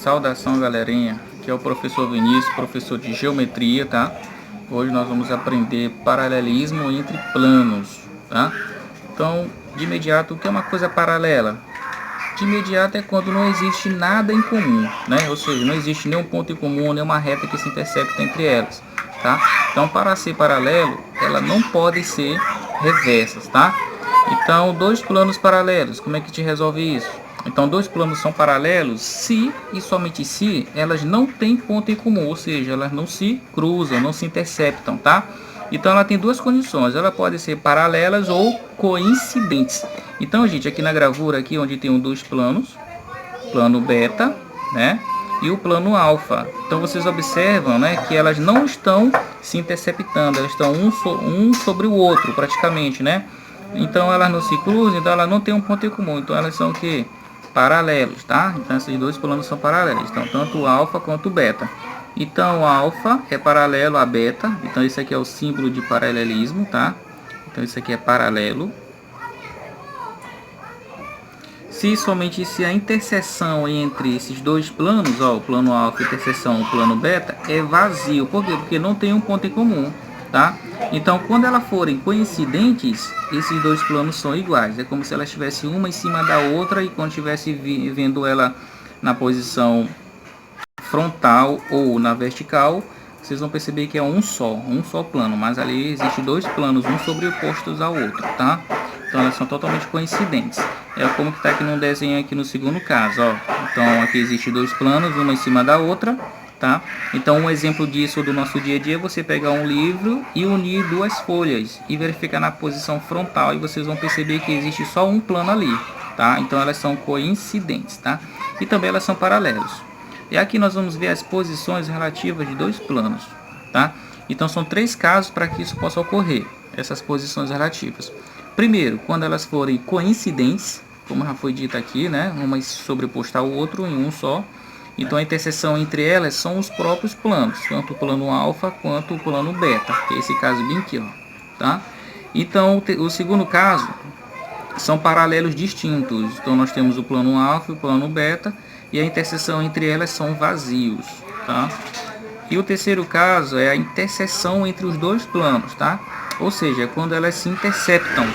Saudação, galerinha. Aqui é o professor Vinícius, professor de geometria, tá? Hoje nós vamos aprender paralelismo entre planos, tá? Então, de imediato, o que é uma coisa paralela? De imediato é quando não existe nada em comum, né? Ou seja, não existe nenhum ponto em comum, nenhuma reta que se intercepta entre elas, tá? Então, para ser paralelo, ela não pode ser reversas, tá? Então, dois planos paralelos, como é que te resolve isso? Então, dois planos são paralelos se e somente se elas não têm ponto em comum, ou seja, elas não se cruzam, não se interceptam, tá? Então, ela tem duas condições, ela pode ser paralelas ou coincidentes. Então, gente, aqui na gravura, aqui onde tem dois planos, plano beta, né? E o plano alfa. Então, vocês observam, né, que elas não estão se interceptando, elas estão um sobre o outro, praticamente, né? Então, elas não se cruzam, então elas não têm um ponto em comum. Então, elas são o quê? Paralelos, tá? Então esses dois planos são paralelos, então tanto o alfa quanto o beta. Então o alfa é paralelo a beta, então esse aqui é o símbolo de paralelismo, tá? Então isso aqui é paralelo. Se somente se a interseção entre esses dois planos, ó, o plano alfa e a interseção o plano beta é vazio. Por quê? Porque não tem um ponto em comum, tá? Então, quando elas forem coincidentes, esses dois planos são iguais. É como se elas estivessem uma em cima da outra e quando estivesse vendo ela na posição frontal ou na vertical, vocês vão perceber que é um só plano. Mas ali existe dois planos, um sobrepostos ao outro, tá? Então, elas são totalmente coincidentes. É como que está aqui no desenho aqui no segundo caso, ó. Então, aqui existe dois planos, uma em cima da outra. Tá? Então um exemplo disso do nosso dia a dia é você pegar um livro e unir duas folhas e verificar na posição frontal e vocês vão perceber que existe só um plano ali, tá? Então elas são coincidentes, tá? E também elas são paralelos. E aqui nós vamos ver as posições relativas de dois planos, tá? Então são três casos para que isso possa ocorrer, essas posições relativas. Primeiro, quando elas forem coincidentes, como já foi dito aqui, né? Uma sobreposta ao outro em um só. Então a interseção entre elas são os próprios planos, tanto o plano alfa quanto o plano beta, que é esse caso bem aqui, ó, tá? Então o segundo caso são paralelos distintos. Então nós temos o plano alfa e o plano beta e a interseção entre elas são vazios, tá? E o terceiro caso é a interseção entre os dois planos, tá? Ou seja, quando elas se interceptam.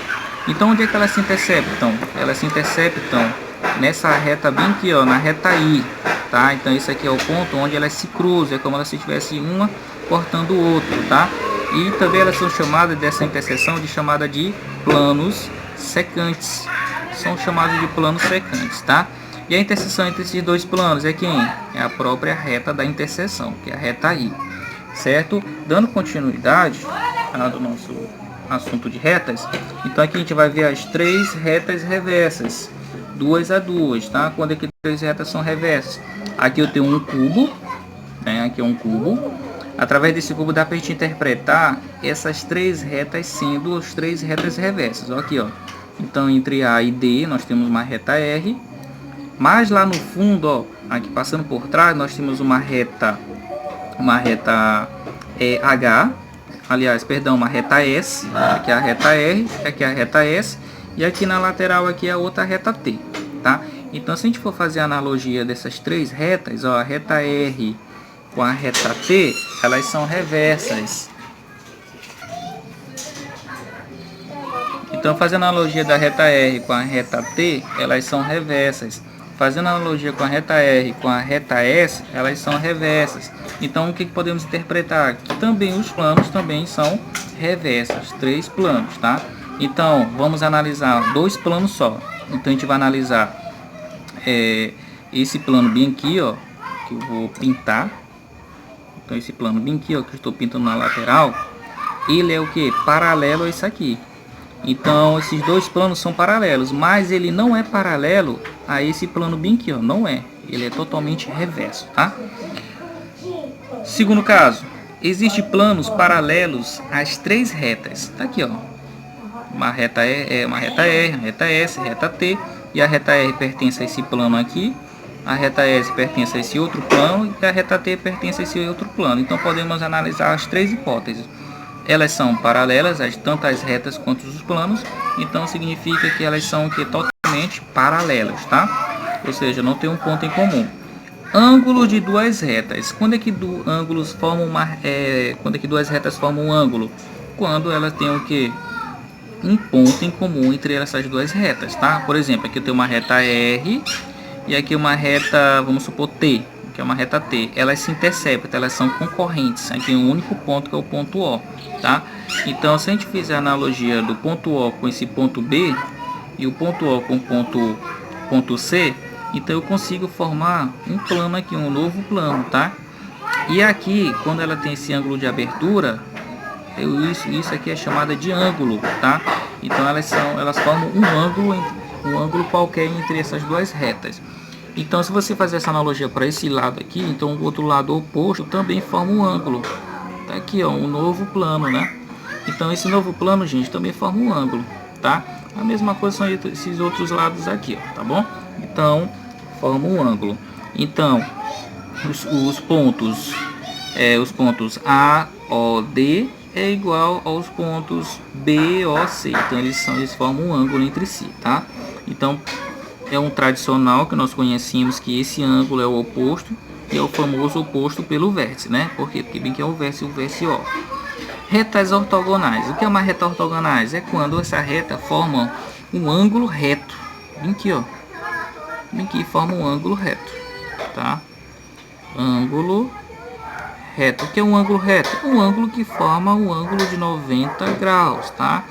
Então onde é que elas se interceptam? Elas se interceptam nessa reta bem aqui, ó, na reta I. Tá? Então esse aqui é o ponto onde elas se cruzam, é como se tivesse uma cortando o outro, tá? E também elas são chamadas dessa interseção de chamada de planos secantes. São chamados de planos secantes, tá? E a interseção entre esses dois planos é quem? É a própria reta da interseção, que é a reta I, certo? Dando continuidade do nosso assunto de retas, então aqui a gente vai ver as três retas reversas, duas a duas, tá? Quando é que três retas são reversas? Aqui eu tenho um cubo, né? Aqui é um cubo. Através desse cubo dá para a gente interpretar essas três retas sendo as três retas reversas. Ó, aqui, ó. Então entre A e D nós temos uma reta R. Mas lá no fundo, ó, aqui passando por trás, nós temos uma reta H. Aliás, perdão, uma reta S. Aqui é a reta R, aqui é a reta S. E aqui na lateral aqui é a outra reta T, tá? Então, se a gente for fazer a analogia dessas três retas, ó, a reta R com a reta T, elas são reversas. Então, fazendo a analogia da reta R com a reta T, elas são reversas. Fazendo a analogia com a reta R com a reta S, elas são reversas. Então, o que podemos interpretar? Que também os planos também são reversas, três planos, tá? Então, vamos analisar dois planos só. Então, a gente vai analisar esse plano bem aqui, ó, que eu vou pintar. Então, esse plano bem aqui, ó, que eu estou pintando na lateral, ele é o que? Paralelo a esse aqui. Então, esses dois planos são paralelos, mas ele não é paralelo a esse plano bem aqui, ó, não é. Ele é totalmente reverso, tá? Segundo caso, existem planos paralelos às três retas. Tá aqui, ó. Uma reta R, uma reta S, reta T, e a reta R pertence a esse plano aqui, a reta S pertence a esse outro plano e a reta T pertence a esse outro plano. Então podemos analisar as três hipóteses. Elas são paralelas, tanto as retas quanto os planos, então significa que elas são totalmente paralelas, tá? Ou seja, não tem um ponto em comum. ângulo de duas retas. Quando é que duas retas formam um ângulo? Quando elas têm o que? Um ponto em comum entre essas duas retas, tá? Por exemplo, aqui eu tenho uma reta R e aqui uma reta, vamos supor, T, que é uma reta T. Elas se interceptam, elas são concorrentes. Aqui tem um único ponto, que é o ponto O, tá? Então, se a gente fizer a analogia do ponto O com esse ponto B e o ponto O com o ponto C, então eu consigo formar um plano aqui, um novo plano, tá? E aqui, quando ela tem esse ângulo de abertura, isso aqui é chamada de ângulo, tá? Então elas formam um ângulo qualquer entre essas duas retas. Então, se você fazer essa analogia para esse lado aqui, então o outro lado oposto também forma um ângulo. Tá aqui, ó, um novo plano, né? Então esse novo plano, gente, também forma um ângulo, tá? A mesma coisa são esses outros lados aqui, ó, tá bom? Então forma um ângulo. Então os pontos A, O, D é igual aos pontos B, O, C. Então eles formam um ângulo entre si, tá? Então é um tradicional que nós conhecemos que esse ângulo é o oposto, e é o famoso oposto pelo vértice, né? Por quê? Porque bem que é o vértice O. Retas ortogonais. O que é uma reta ortogonais? É quando essa reta forma um ângulo reto. Bem aqui, ó. Bem aqui forma um ângulo reto, tá? Ângulo reto. O que é um ângulo reto? Um ângulo que forma um ângulo de 90 graus, tá?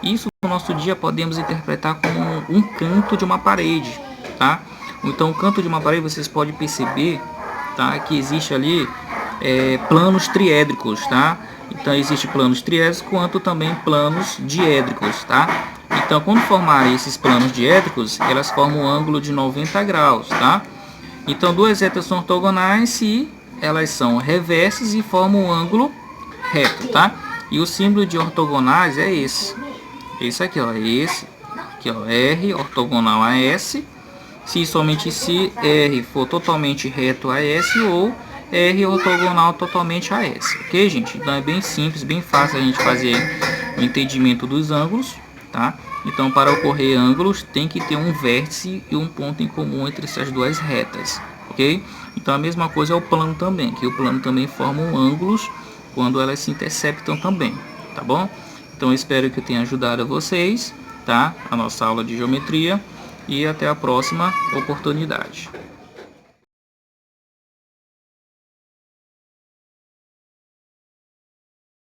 Isso no nosso dia podemos interpretar como um canto de uma parede, tá? Então, o canto de uma parede, vocês podem perceber, tá, que existe ali planos triédricos, tá? Então, existe planos triédricos quanto também planos diédricos, tá? Então, quando formarem esses planos diédricos, elas formam um ângulo de 90 graus, tá? Então, duas retas são ortogonais se elas são reversas e formam um ângulo reto, tá? E o símbolo de ortogonais é esse. Esse aqui, ó, esse aqui, ó, R ortogonal a S, se somente se R for totalmente reto a S ou R ortogonal totalmente a S, ok, gente? Então é bem simples, bem fácil a gente fazer o entendimento dos ângulos, tá? Então, para ocorrer ângulos, tem que ter um vértice e um ponto em comum entre essas duas retas, ok? Então a mesma coisa é o plano também, que o plano também formam ângulos quando elas se interceptam também, tá bom? Então eu espero que eu tenha ajudado a vocês, tá? A nossa aula de geometria, e até a próxima oportunidade.